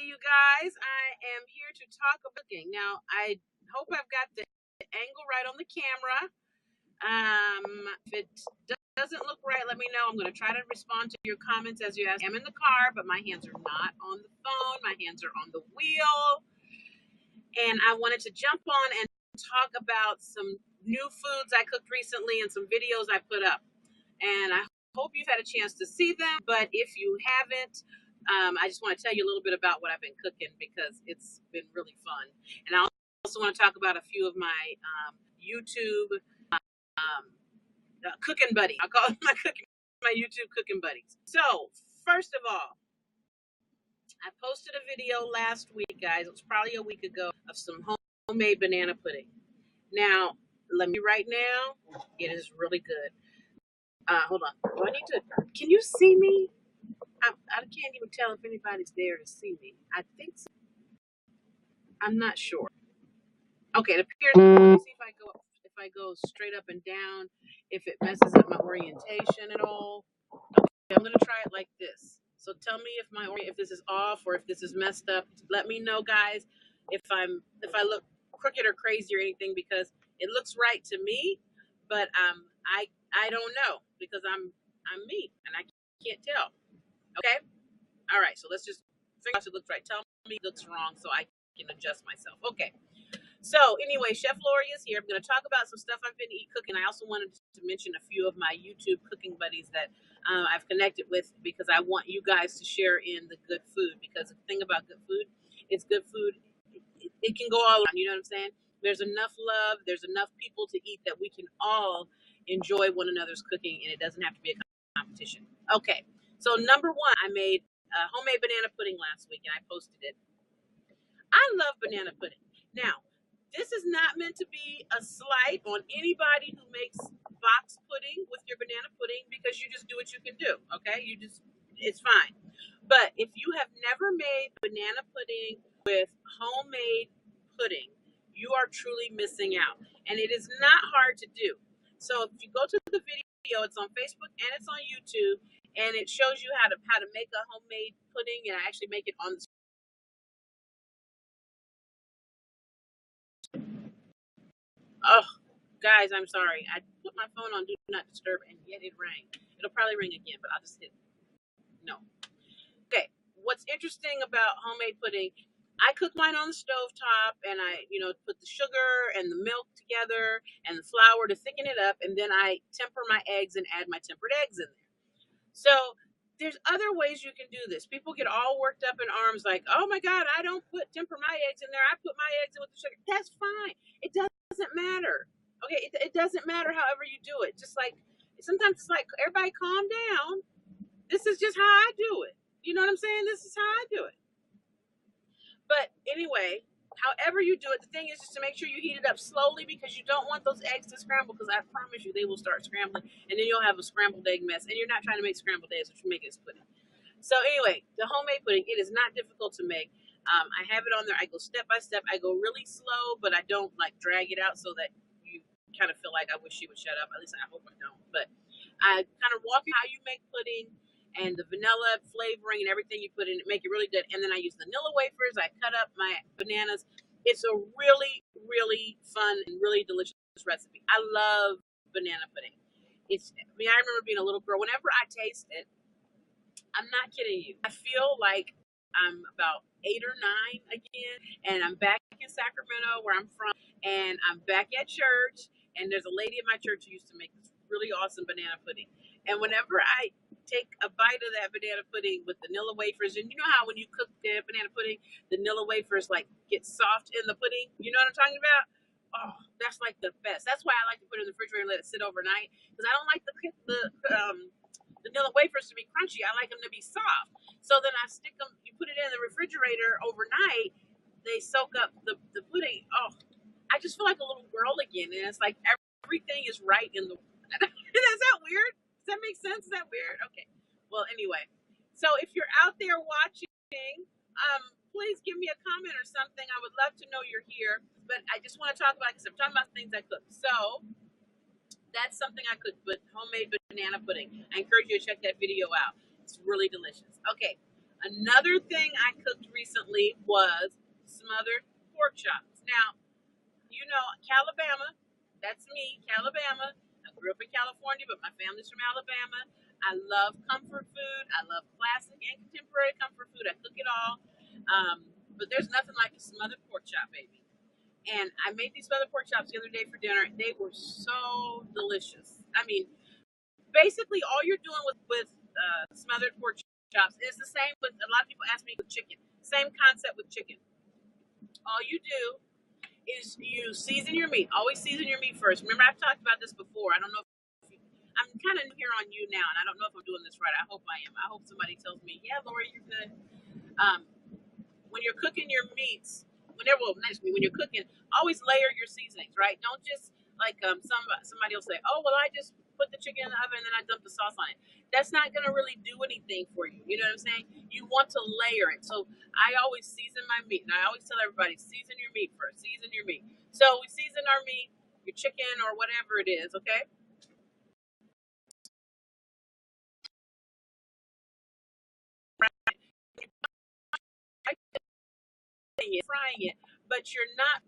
you guys. I am here to talk about cooking. Now, I hope I've got the angle right on the camera. If it doesn't look right, let me know. I'm going to try to respond to your comments as you ask. I'm in the car, but my hands are not on the phone. My hands are on the wheel. And I wanted to jump on and talk about some new foods I cooked recently and some videos I put up. And I hope you've had a chance to see them. But if you haven't, I just want to tell you a little bit about what I've been cooking because it's been really fun. And I also want to talk about a few of my YouTube cooking buddies. I call them my YouTube cooking buddies. So first of all, I posted a video last week, guys. It was probably a week ago of some homemade banana pudding. Now, let me right now. It is really good. Hold on. Do I need to? Can you see me? I can't even tell if anybody's there to see me. I think so. I'm not sure. Okay, it appears. Let me see if I go straight up and down, if it messes up my orientation at all. Okay, I'm gonna try it like this. So tell me if this is off or if this is messed up. Let me know, guys, if I look crooked or crazy or anything, because it looks right to me, but I don't know because I'm me and I can't tell. Okay. All right. So let's just figure out if it looks right. Tell me it looks wrong so I can adjust myself. Okay. So anyway, Chef Lori is here. I'm going to talk about some stuff I've been cooking. I also wanted to mention a few of my YouTube cooking buddies that I've connected with because I want you guys to share in the good food. Because the thing about good food, it's good food. It can go all around. You know what I'm saying? There's enough love. There's enough people to eat that we can all enjoy one another's cooking, and it doesn't have to be a competition. Okay. So number one, I made homemade banana pudding last week, and I posted it. I love banana pudding. Now, this is not meant to be a slight on anybody who makes box pudding with your banana pudding because you just do what you can do, okay? It's fine. But if you have never made banana pudding with homemade pudding, you are truly missing out. And it is not hard to do. So if you go to the video, it's on Facebook and it's on YouTube, and it shows you how to make a homemade pudding, and I actually make it on the Oh, guys, I'm sorry. I put my phone on Do Not Disturb, and yet it rang. It'll probably ring again, but I'll just hit no. Okay, what's interesting about homemade pudding, I cook mine on the stove top, and I, put the sugar and the milk together and the flour to thicken it up, and then I temper my eggs and add my tempered eggs in there. So there's other ways you can do this. People get all worked up in arms like, oh my God, I don't temper my eggs in there. I put my eggs in with the sugar. That's fine. It doesn't matter. Okay, it doesn't matter however you do it. Just like, sometimes it's like, everybody calm down. This is just how I do it. You know what I'm saying? This is how I do it. But anyway, however you do it, the thing is just to make sure you heat it up slowly because you don't want those eggs to scramble, because I promise you they will start scrambling and then you'll have a scrambled egg mess, and you're not trying to make scrambled eggs, what you make is pudding. So anyway, the homemade pudding, it is not difficult to make. I have it on there. I go step by step. I go really slow, but I don't like drag it out so that you kind of feel like I wish she would shut up. At least I hope I don't. But I kind of walk you how you make pudding and the vanilla flavoring and everything you put in it, make it really good. And then I use vanilla wafers. I cut up my bananas. It's a really, really fun and really delicious recipe. I love banana pudding. I remember being a little girl. Whenever I taste it, I'm not kidding you, I feel like I'm about 8 or 9 again, and I'm back in Sacramento where I'm from, and I'm back at church, and there's a lady at my church who used to make this really awesome banana pudding. And whenever I take a bite of that banana pudding with vanilla wafers, and you know how when you cook the banana pudding, the vanilla wafers like get soft in the pudding? You know what I'm talking about? Oh, that's like the best. That's why I like to put it in the refrigerator and let it sit overnight, because I don't like the vanilla wafers to be crunchy. I like them to be soft. So then I stick them, you put it in the refrigerator overnight, they soak up the pudding. Oh, I just feel like a little girl again. And it's like everything is right in the Is that weird? Does that make sense? Is that weird? Okay. Well, anyway. So if you're out there watching, please give me a comment or something. I would love to know you're here. But I just want to talk about, because I'm talking about things I cook. So that's something I cook, but homemade banana pudding. I encourage you to check that video out. It's really delicious. Okay. Another thing I cooked recently was smothered pork chops. Now, you know, Calabama, that's me, Calabama. I grew up in California, but my family's from Alabama. I love comfort food. I love classic and contemporary comfort food. I cook it all. But there's nothing like a smothered pork chop, baby. And I made these smothered pork chops the other day for dinner. They were so delicious. I mean, basically, all you're doing with smothered pork chops is the same with a lot of people ask me with chicken. Same concept with chicken. All you do is you season your meat. Always season your meat first. Remember, I've talked about this before. I don't know if you, I'm kind of new here on YouNow, and I don't know if I'm doing this right. I hope I am. I hope somebody tells me, yeah, Lori, you're good. Um, when you're cooking your meats, when you're cooking, always layer your seasonings, right? Don't just like somebody will say, oh well, I just put the chicken in the oven and then I dump the sauce on it. That's not gonna really do anything for you. You know what I'm saying? You want to layer it. So I always season my meat, and I always tell everybody, season your meat first. Season your meat. So we season our meat, your chicken or whatever it is, okay? Frying it, but you're not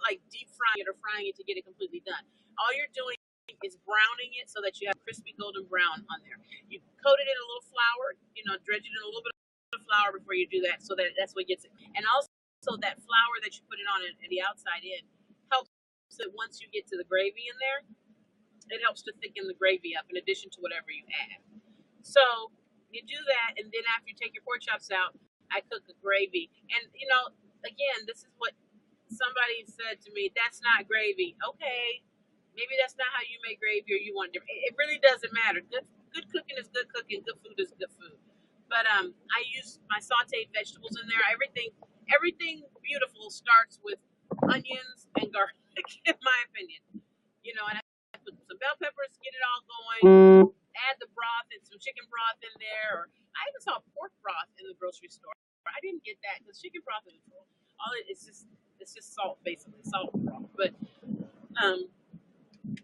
like deep frying it or frying it to get it completely done. All you're doing is browning it so that you have crispy golden brown on there. You coat it in a little flour, dredge it in a little bit of flour before you do that, so that's what gets it. And also that flour that you put it on at the outside in helps it once you get to the gravy in there. It helps to thicken the gravy up in addition to whatever you add. So you do that, and then after you take your pork chops out, I cook a gravy. And again, this is what somebody said to me. That's not gravy. Okay, maybe that's not how you make gravy, or you want different. It really doesn't matter. Good cooking is good cooking. Good food is good food. But I use my sautéed vegetables in there. Everything beautiful starts with onions and garlic, in my opinion. And I put some bell peppers, get it all going, add the broth and some chicken broth in there. Or I even saw pork broth in the grocery store. I didn't get that because chicken broth is it's just salt, basically salt broth. But um,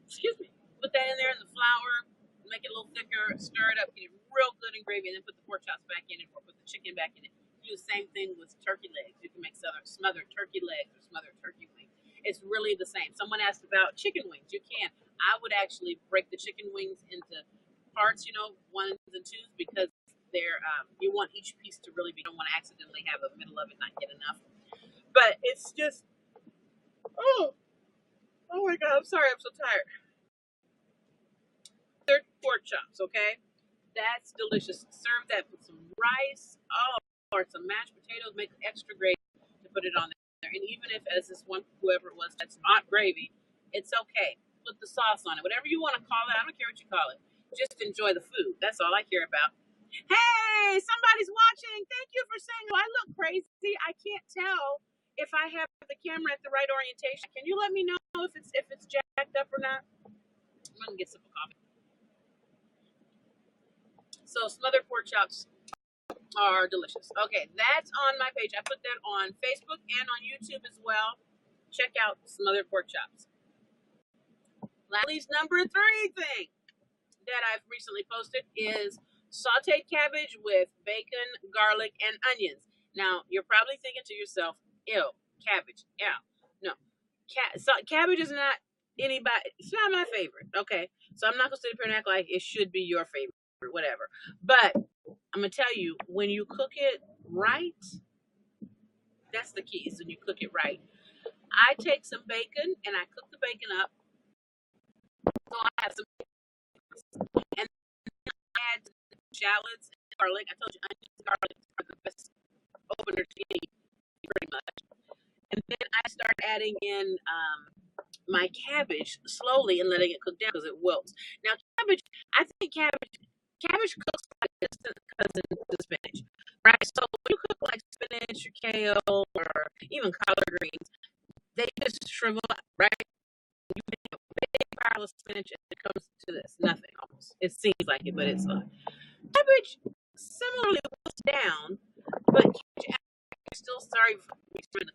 excuse me, put that in there in the flour, make it a little thicker, stir it up, get it real good in gravy, and then put the pork chops back in it, or put the chicken back in it. Do the same thing with turkey legs. You can make smothered turkey legs or smothered turkey wings. It's really the same. Someone asked about chicken wings. You can. I would actually break the chicken wings into parts, ones and twos, because you want each piece to really be. You don't want to accidentally have a middle of it not get enough. But it's just, oh, oh my God, I'm sorry, I'm so tired. Third pork chops, okay? That's delicious. Serve that with some rice, or some mashed potatoes. Make extra gravy to put it on there. And even if, as this one, whoever it was, that's not gravy, it's okay. Put the sauce on it, whatever you want to call it. I don't care what you call it. Just enjoy the food. That's all I care about. Hey, somebody's watching. Thank you for saying, "Oh, I look crazy." I can't tell if I have the camera at the right orientation. Can you let me know if it's jacked up or not? I'm gonna get some coffee. So smothered pork chops are delicious. Okay, that's on my page. I put that on Facebook and on YouTube as well. Check out smothered pork chops. Lastly, number 3 thing that I've recently posted is sauteed cabbage with bacon, garlic, and onions. Now, you're probably thinking to yourself, ew, cabbage, ew. No, cabbage is not it's not my favorite, okay? So I'm not going to sit up here and act like it should be your favorite, whatever. But I'm going to tell you, when you cook it right, that's the key, is when you cook it right. I take some bacon and I cook the bacon up. So I have some, and add shallots and garlic. I told you onions and garlic are the best opener to any, pretty much. And then I start adding in my cabbage slowly and letting it cook down because it wilts. Now cabbage, I think cabbage cooks like a distant cousin to spinach, right? So when you cook like spinach or kale or even collard greens, they just shrivel up, right? You make a big pile of spinach and it comes to this, nothing almost. It seems like it, but it's not. Cabbage similarly goes down, but cabbage still, sorry for the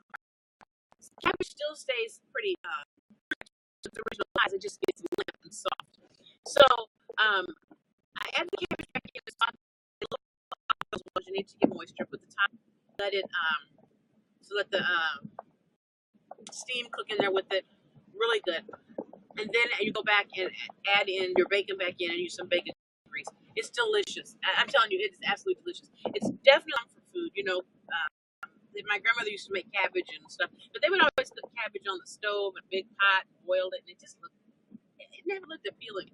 cabbage still stays pretty to the original size. It just gets limp and soft. So I add the cabbage back in the sauce, you need to get moisture. Put the top, let it let the steam cook in there with it, really good. And then you go back and add in your bacon back in and use some bacon grease. It's delicious. I'm telling you, it's absolutely delicious. It's definitely for food. My grandmother used to make cabbage and stuff, but they would always cook cabbage on the stove in a big pot, boiled it, and it never looked appealing.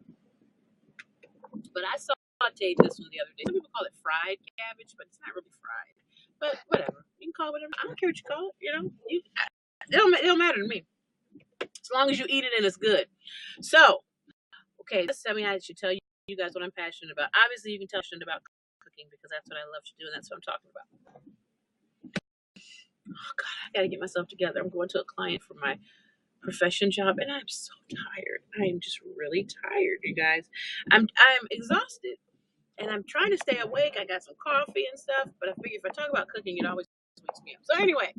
But I sauteed this one the other day. Some people call it fried cabbage, but it's not really fried. But whatever, you can call it whatever. I don't care what you call it. It don't matter to me as long as you eat it and it's good. So, okay, I should tell you guys what I'm passionate about. Obviously, you can tell I'm passionate about cooking because that's what I love to do, and that's what I'm talking about. Oh God, I gotta get myself together. I'm going to a client for my profession job, and I'm so tired. I am just really tired, you guys. I'm exhausted, and I'm trying to stay awake. I got some coffee and stuff, but I figure if I talk about cooking, it always wakes me up. So anyway,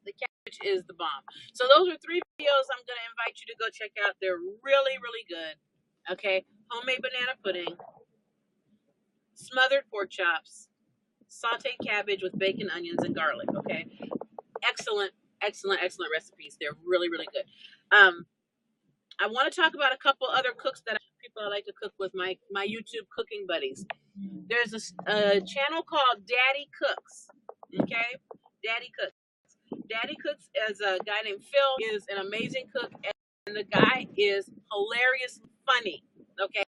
the cabbage is the bomb. So those are 3 videos I'm gonna invite you to go check out. They're really, really good. Okay, homemade banana pudding, smothered pork chops, sauteed cabbage with bacon, onions, and garlic. Okay, excellent recipes. They're really, really good. I want to talk about a couple other cooks people I like to cook with, my YouTube cooking buddies. There's a channel called Daddy Cooks. Okay, Daddy Cooks is a guy named Phil. He is an amazing cook, and the guy is hilarious, funny. Okay,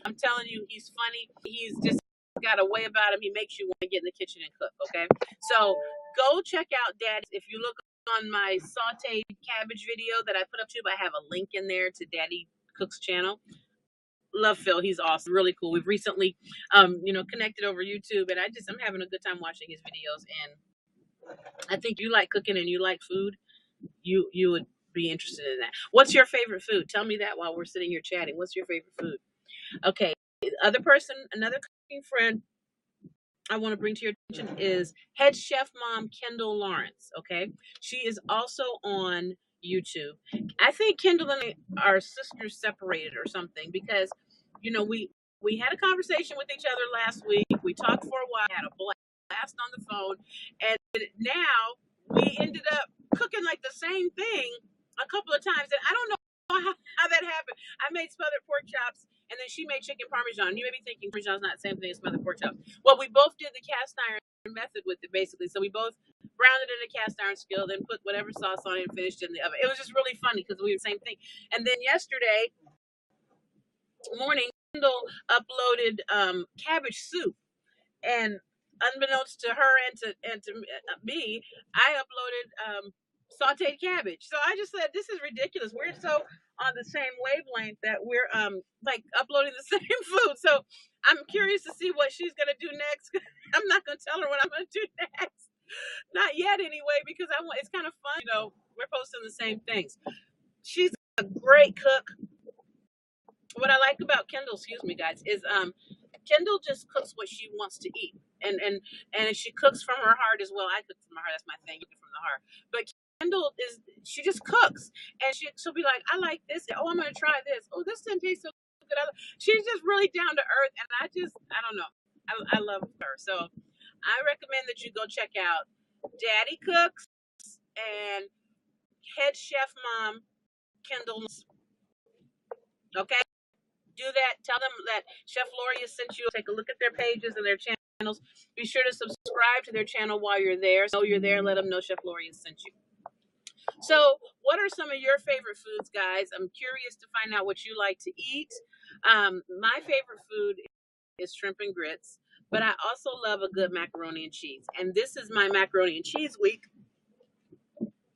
I'm telling you, he's funny. He's just got a way about him. He makes you want to get in the kitchen and cook. Okay, so go check out Daddy. If you look on my sauteed cabbage video that I put up too, I have a link in there to Daddy Cook's channel. Love Phil. He's awesome. Really cool. We've recently, connected over YouTube, and I'm having a good time watching his videos. And I think you like cooking and you like food. You would be interested in that. What's your favorite food? Tell me that while we're sitting here chatting. What's your favorite food? Okay. Another cooking friend I want to bring to your attention is head chef mom Kendall Lawrence. Okay, she is also on YouTube. I think Kendall and I are sisters separated or something because, we had a conversation with each other last week. We talked for a while, had a blast on the phone, and now we ended up cooking like the same thing a couple of times, and I don't know how that happened. I made smothered pork chops, and then she made chicken parmesan. You may be thinking parmesan's not the same thing as smothered pork chops. Well, we both did the cast iron method with it, basically. So we both browned it in a cast iron skillet, then put whatever sauce on it and finished it in the oven. It was just really funny because we were the same thing. And then yesterday morning, Kendall uploaded cabbage soup, and unbeknownst to her and to me, I uploaded sauteed cabbage. So I just said, this is ridiculous. We're so on the same wavelength that we're like uploading the same food. So I'm curious to see what she's gonna do next. I'm not gonna tell her what I'm gonna do next. Not yet anyway, because it's kind of fun, we're posting the same things. She's a great cook. What I like about Kendall, excuse me guys, is Kendall just cooks what she wants to eat. And she cooks from her heart as well. I cook from my heart, that's my thing, from the heart. But Kendall she just cooks, and she'll be like, I like this. Oh, I'm gonna try this. Oh, this didn't taste so good. She's just really down to earth, and I don't know. I love her. So I recommend that you go check out Daddy Cooks and head chef mom Kendall. Okay, do that. Tell them that Chef Loria sent you. Take a look at their pages and their channels. Be sure to subscribe to their channel while you're there. So you're there, let them know Chef Loria sent you. So what are some of your favorite foods, guys? I'm curious to find out what you like to eat. My favorite food is shrimp and grits, but I also love a good macaroni and cheese. And this is my macaroni and cheese week.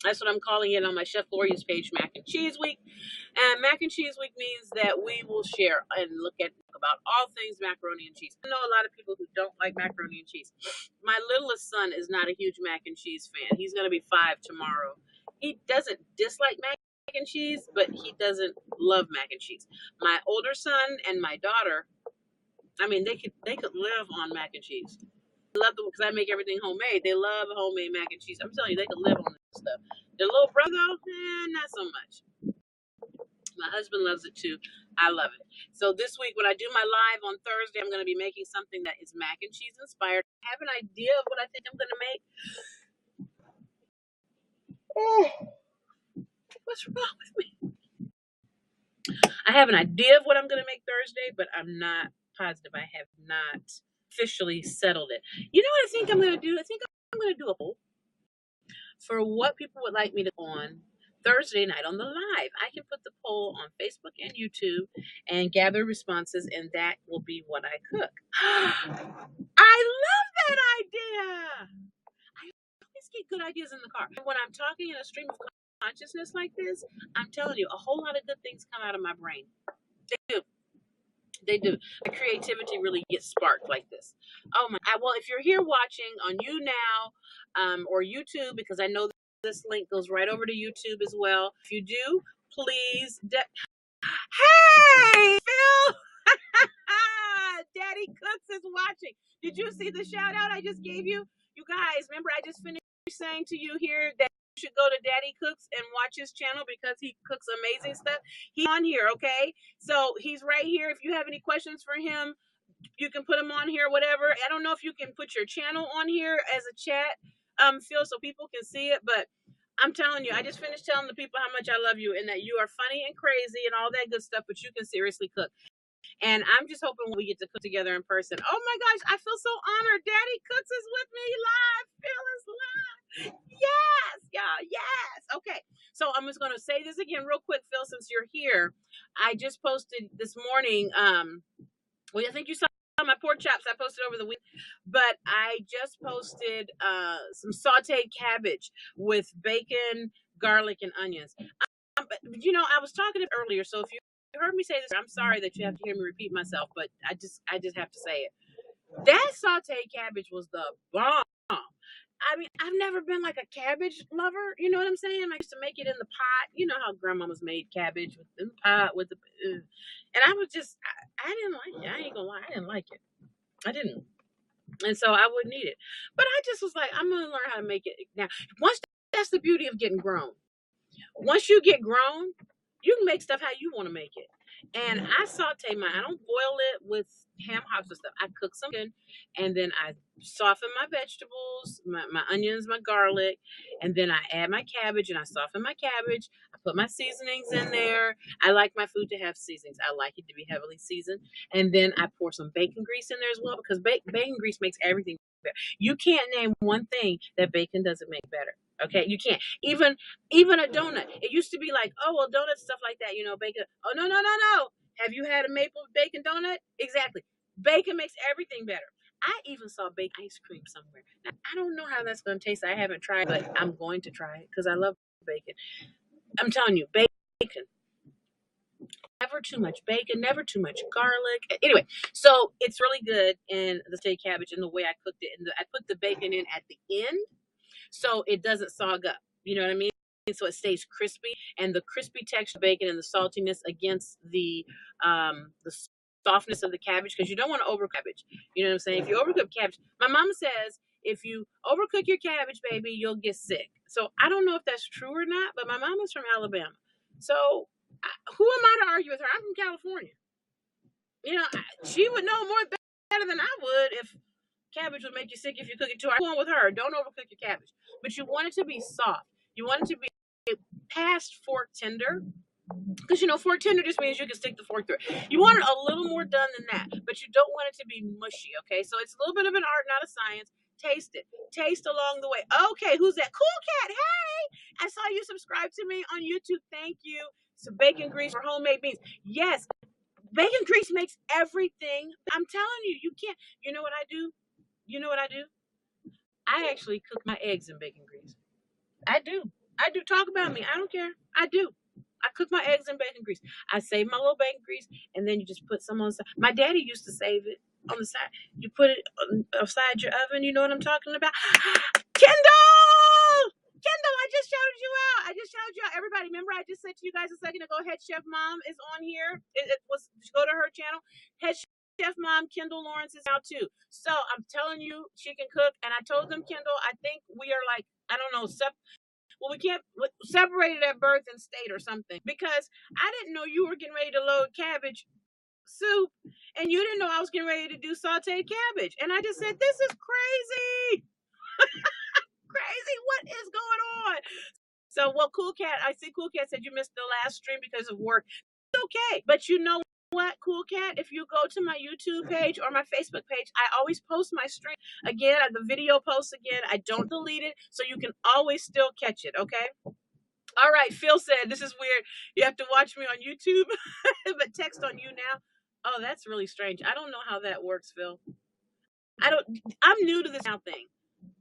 That's what I'm calling it on my Chef Loria's page, Mac and Cheese Week. And Mac and Cheese Week means that we will share and look about all things macaroni and cheese. I know a lot of people who don't like macaroni and cheese. My littlest son is not a huge mac and cheese fan. He's going to be 5 tomorrow. He doesn't dislike mac and cheese, but he doesn't love mac and cheese. My older son and my daughter, they could live on mac and cheese. I love them because I make everything homemade. They love homemade mac and cheese. I'm telling you, they could live on this stuff. Their little brother, not so much. My husband loves it too. I love it. So this week, when I do my live on Thursday, I'm going to be making something that is mac and cheese inspired. I have an idea of what I think I'm going to make. Oh, what's wrong with me? I have an idea of what I'm going to make Thursday, but I'm not positive. I have not officially settled it. You know what I think I'm going to do? I think I'm going to do a poll for what people would like me to on Thursday night on the live. I can put the poll on Facebook and YouTube and gather responses, and that will be what I cook. I love that idea. I always get good ideas in the car. When I'm talking in a stream of consciousness like this, I'm telling you, a whole lot of good things come out of my brain. They do. They do. The creativity really gets sparked like this. Oh my! Well, if you're here watching on YouNow or YouTube, because I know this link goes right over to YouTube as well. If you do, please. Hey, Phil! Daddy Cooks is watching. Did you see the shout out I just gave you? You guys, remember I just finished saying to you here that you should go to Daddy Cooks and watch his channel because he cooks amazing stuff. He's on here, okay? So he's right here. If you have any questions for him, you can put him on here, whatever. I don't know if you can put your channel on here as a chat, Phil, so people can see it, but I'm telling you, I just finished telling the people how much I love you and that you are funny and crazy and all that good stuff, but you can seriously cook. And I'm just hoping we get to cook together in person. Oh my gosh, I feel so honored. Daddy Cooks is with me live. Phil is live. Yes, yeah, yes. Okay, so I'm just going to say this again real quick, Phil, since you're here. I just posted this morning. Well, I think you saw my pork chops I posted over the week, but I just posted some sauteed cabbage with bacon, garlic, and onions. You know, I was talking earlier, so if you heard me say this, I'm sorry that you have to hear me repeat myself, but I just have to say it. That sauteed cabbage was the bomb. I mean, I've never been like a cabbage lover. You know what I'm saying? I used to make it in the pot. You know how grandmama's made cabbage in the pot with the, and I was just, I didn't like it. I ain't gonna lie, I didn't like it. I didn't, and so I wouldn't eat it. But I just was like, I'm gonna learn how to make it now. Once that's the beauty of getting grown. Once you get grown, you can make stuff how you want to make it. And I saute mine. I don't boil it with ham hocks and stuff. I cook something, and then I soften my vegetables, my onions, my garlic, and then I add my cabbage, and I soften my cabbage. I put my seasonings in there. I like my food to have seasonings. I like it to be heavily seasoned. And then I pour some bacon grease in there as well because bacon grease makes everything better. You can't name one thing that bacon doesn't make better. Okay, you can't. Even a donut. It used to be like, oh well, donuts, stuff like that, you know, bacon. Oh no. Have you had a maple bacon donut? Exactly. Bacon makes everything better. I even saw bacon ice cream somewhere. Now, I don't know how that's going to taste. I haven't tried, but I'm going to try it because I love bacon. I'm telling you, bacon. Never too much bacon, never too much garlic. Anyway, so it's really good in the steak cabbage and the way I cooked it. And I put the bacon in at the end so it doesn't sog up. You know what I mean? So it stays crispy, and the crispy texture of bacon and the saltiness against the softness of the cabbage, because you don't want to overcook cabbage. You know what I'm saying? If you overcook cabbage, my mama says if you overcook your cabbage, baby, you'll get sick. So I don't know if that's true or not, but my mama's from Alabama. So who am I to argue with her? I'm from California. You know, she would know more better than I would if cabbage would make you sick if you cook it too hard. I'm going with her. Don't overcook your cabbage. But you want it to be soft. You want it to be past fork tender. Because, you know, fork tender just means you can stick the fork through it. You want it a little more done than that. But you don't want it to be mushy, okay? So it's a little bit of an art, not a science. Taste it. Taste along the way. Okay, who's that? Cool Cat. Hey! I saw you subscribe to me on YouTube. Thank you. Some bacon grease for homemade beans. Yes, bacon grease makes everything. I'm telling you, you can't. You know what I do? You know what I do? I actually cook my eggs in bacon grease. I do. Talk about me. I don't care. I do. I cook my eggs in bacon grease. I save my little bacon grease, and then you just put some on the side. My daddy used to save it on the side. You put it outside your oven. You know what I'm talking about? Kendall! I just shouted you out. Everybody, remember I just said to you guys a second ago, Head Chef Mom is on here. It was, go to her channel. Head Chef Mom, Kendall Lawrence is now too. So I'm telling you, she can cook. And I told them, Kendall, I think we are like, I don't know, Well, we can't separated at birth and state or something because I didn't know you were getting ready to load cabbage soup, and you didn't know I was getting ready to do sauteed cabbage, and I just said, "This is crazy, crazy. What is going on?" So, well, Cool Cat, I see Cool Cat said you missed the last stream because of work. It's okay, but you know what, Cool Cat? If you go to my YouTube page or my Facebook page, I always post my stream again. The video posts again. I don't delete it, so you can always still catch it. Okay. All right. Phil said this is weird. You have to watch me on YouTube, but text on YouNow. Oh, that's really strange. I don't know how that works, Phil. I'm new to this now thing.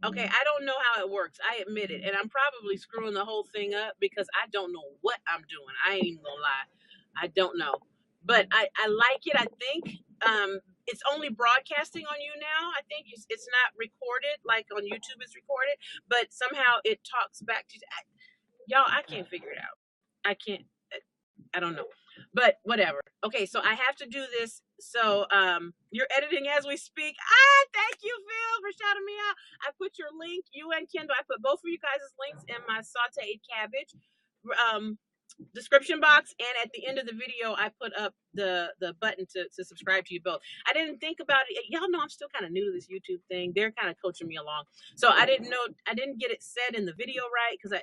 Okay, I don't know how it works. I admit it. And I'm probably screwing the whole thing up because I don't know what I'm doing. I ain't even gonna lie. I don't know. But I like it. I think it's only broadcasting on YouNow. I think it's not recorded like on YouTube it's recorded, but somehow it talks back to y'all. I can't figure it out. I can't. I don't know. But whatever. Okay, so I have to do this. So you're editing as we speak. Thank you, Phil, for shouting me out. I put your link, you and Kendall. I put both of you guys' links in my sauteed cabbage description box, and at the end of the video I put up the button to subscribe to you both. I didn't think about it. Y'all know I'm still kind of new to this YouTube thing. They're kind of coaching me along. So I didn't get it said in the video right because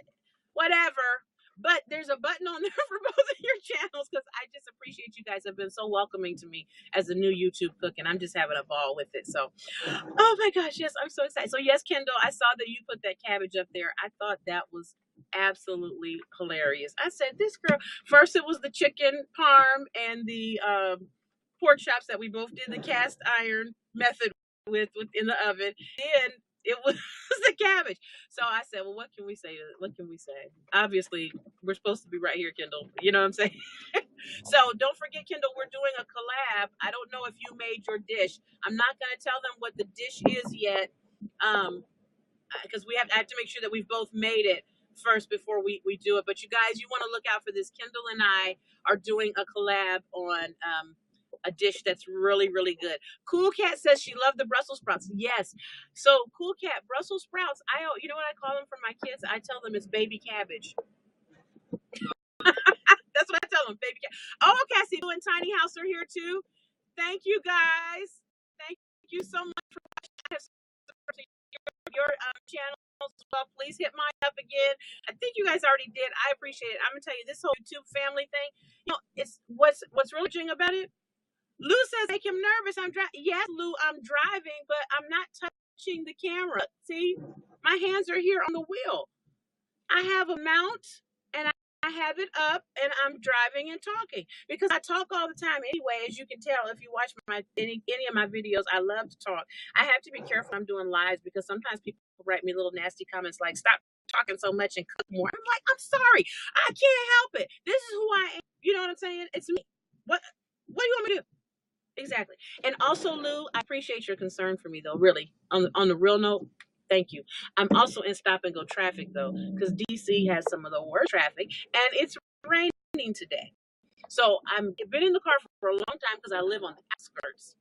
whatever. But there's a button on there for both of your channels because I just appreciate you guys have been so welcoming to me as a new YouTube cook, and I'm just having a ball with it. So, oh my gosh, yes, I'm so excited. So yes, Kendall, I saw that you put that cabbage up there. I thought that was absolutely hilarious. I said, this girl, first it was the chicken parm and the pork chops that we both did the cast iron method with in the oven. Then it was the cabbage. So I said, well, what can we say? What can we say? Obviously, we're supposed to be right here, Kendall. You know what I'm saying? So don't forget, Kendall, we're doing a collab. I don't know if you made your dish. I'm not going to tell them what the dish is yet, because I have to make sure that we've both made it first before we do it. But you guys, you want to look out for this. Kendall and I are doing a collab on a dish that's really, really good. Cool Cat says she loved the Brussels sprouts. Yes. So Cool Cat, Brussels sprouts, you know what I call them for my kids? I tell them it's baby cabbage. That's what I tell them, baby cabbage. Oh, Cassie, you and Tiny House are here too. Thank you guys. Thank you so much for watching your channels as well. Please hit mine up again. I think you guys already did. I appreciate it. I'm gonna tell you, this whole YouTube family thing, it's what's really interesting about it. Lou says make him nervous. Yes, Lou, I'm driving, but I'm not touching the camera. See, my hands are here on the wheel. I have a mount and I have it up, and I'm driving and talking because I talk all the time anyway. As you can tell, if you watch any of my videos, I love to talk. I have to be careful when I'm doing lives because sometimes people write me little nasty comments like, "Stop talking so much and cook more." I'm like, I'm sorry, I can't help it. This is who I am. You know what I'm saying? It's me. What do you want me to do? Exactly. And also, Lou, I appreciate your concern for me, though, really. On the real note, thank you. I'm also in stop and go traffic, though, because DC has some of the worst traffic, and it's raining today. So I've been in the car for a long time because I live on the outskirts.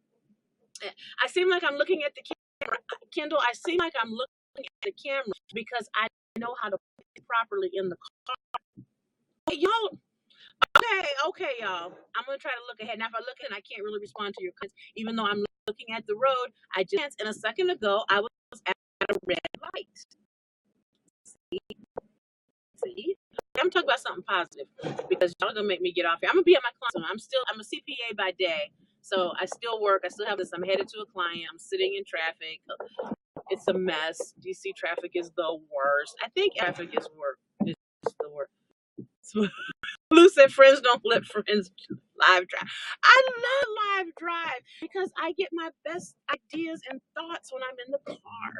I seem like I'm looking at the camera. Kendall, I seem like I'm looking at the camera because I know how to put it properly in the car. Hey, y'all. Okay, y'all. I'm gonna try to look ahead. Now, if I look ahead, I can't really respond to your comments, even though I'm looking at the road. I just, and a second ago, I was at a red light. See? I'm talking about something positive because y'all are gonna make me get off here. I'm gonna be at my client. I'm a CPA by day, so I still work. I still have this. I'm headed to a client. I'm sitting in traffic. It's a mess. DC traffic is the worst. I think traffic is the worst. Lou said friends don't let friends live drive. I love live drive because I get my best ideas and thoughts when I'm in the car.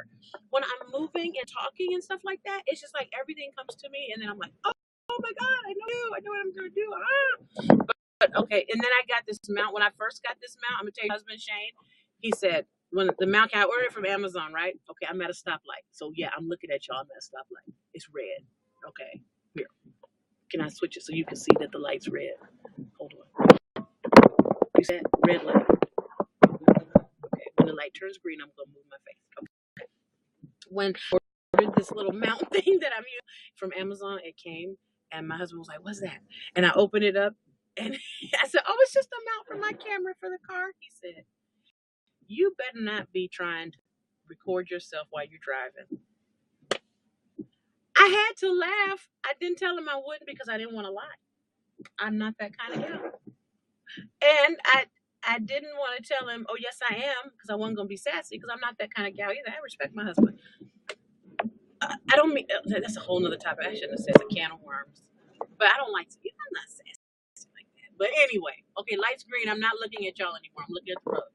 When I'm moving and talking and stuff like that, it's just like everything comes to me, and then I'm like, oh my God, I know what I'm gonna do. But okay, and then I got this mount. When I first got this mount, I'm gonna tell your husband Shane. He said when the mount I ordered it from Amazon, right? Okay, I'm at a stoplight. So yeah, I'm looking at y'all. I'm at a stoplight. It's red. Okay, here. Can I switch it so you can see that the light's red? Hold on. You said red light. Okay. When the light turns green, I'm gonna move my face. Okay. When I ordered this little mount thing that I'm using from Amazon. It came, and my husband was like, "What's that?" And I opened it up, and I said, "Oh, it's just a mount for my camera for the car." He said, "You better not be trying to record yourself while you're driving." I had to laugh. I didn't tell him I wouldn't because I didn't want to lie. I'm not that kind of gal. And I didn't want to tell him, "Oh, yes, I am," because I wasn't going to be sassy because I'm not that kind of gal either. I respect my husband. I don't mean, that's a whole nother topic. I shouldn't have said it's a can of worms. But I don't like to, I'm not sassy like that. But anyway, okay, lights green. I'm not looking at y'all anymore. I'm looking at the road.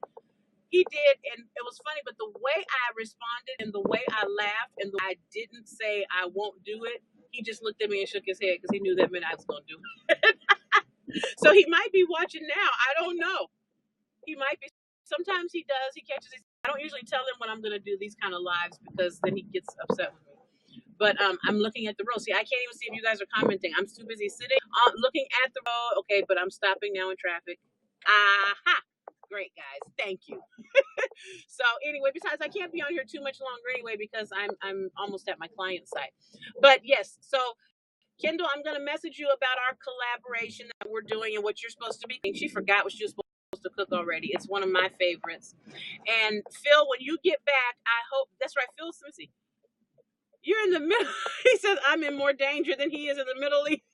He did, and it was funny, but the way I responded and the way I laughed and the way I didn't say I won't do it, he just looked at me and shook his head because he knew that meant I was going to do it. So he might be watching now. I don't know. He might be. Sometimes he does. He catches his. I don't usually tell him when I'm going to do these kind of lives because then he gets upset with me. But I'm looking at the road. See, I can't even see if you guys are commenting. I'm too busy sitting, looking at the road. Okay, but I'm stopping now in traffic. Aha! Great, guys. Thank you. So anyway, besides, I can't be on here too much longer anyway because I'm almost at my client site. But yes, so Kendall, I'm going to message you about our collaboration that we're doing and what you're supposed to be. She forgot what she was supposed to cook already. It's one of my favorites. And Phil, when you get back, I hope that's right, Phil Smithsy. You're in the middle. He says I'm in more danger than he is in the Middle East.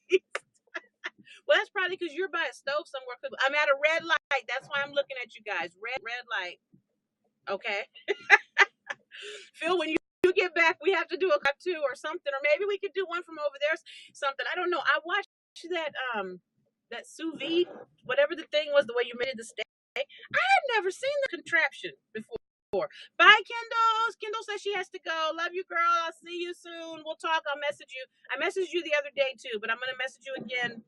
Well, that's probably because you're by a stove somewhere. I'm at a red light. That's why I'm looking at you guys. Red light. Okay. Phil, when you get back, we have to do a cut too or something, or maybe we could do one from over there. Something. I don't know. I watched that sous vide, whatever the thing was, the way you made the steak. I had never seen the contraption before. Bye, Kendall. Kendall says she has to go. Love you, girl. I'll see you soon. We'll talk. I'll message you. I messaged you the other day too, but I'm gonna message you again.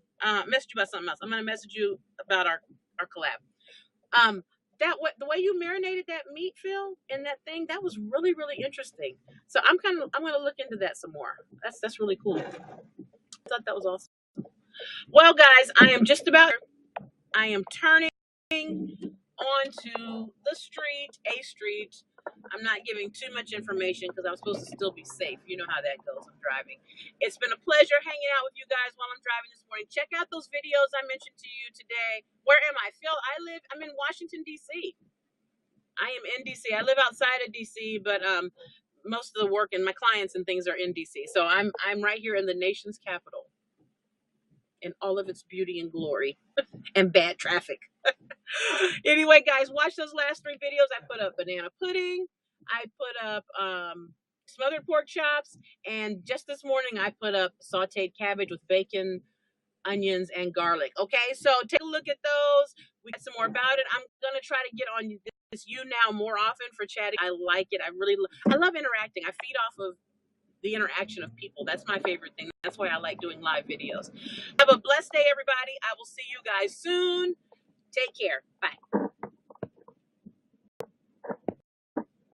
Message you about something else. I'm gonna message you about our collab. The way you marinated that meat, Phil, and that thing, that was really, really interesting. So I'm gonna look into that some more. That's really cool. I thought that was awesome. Well, guys, I am turning onto the street, a street. I'm not giving too much information because I'm supposed to still be safe. You know how that goes. I'm driving. It's been a pleasure hanging out with you guys while I'm driving this morning. Check out those videos I mentioned to you today. Where am I? Phil, I'm in Washington, D.C. I am in D.C. I live outside of D.C., but most of the work and my clients and things are in D.C. So I'm right here in the nation's capital in all of its beauty and glory and bad traffic. Anyway, guys, watch those last 3 videos. I put up banana pudding. I put up smothered pork chops. And just this morning, I put up sauteed cabbage with bacon, onions, and garlic. Okay, so take a look at those. We got some more about it. I'm going to try to get on this YouNow more often for chatting. I like it. I love interacting. I feed off of the interaction of people. That's my favorite thing. That's why I like doing live videos. Have a blessed day, everybody. I will see you guys soon. Take care. Bye.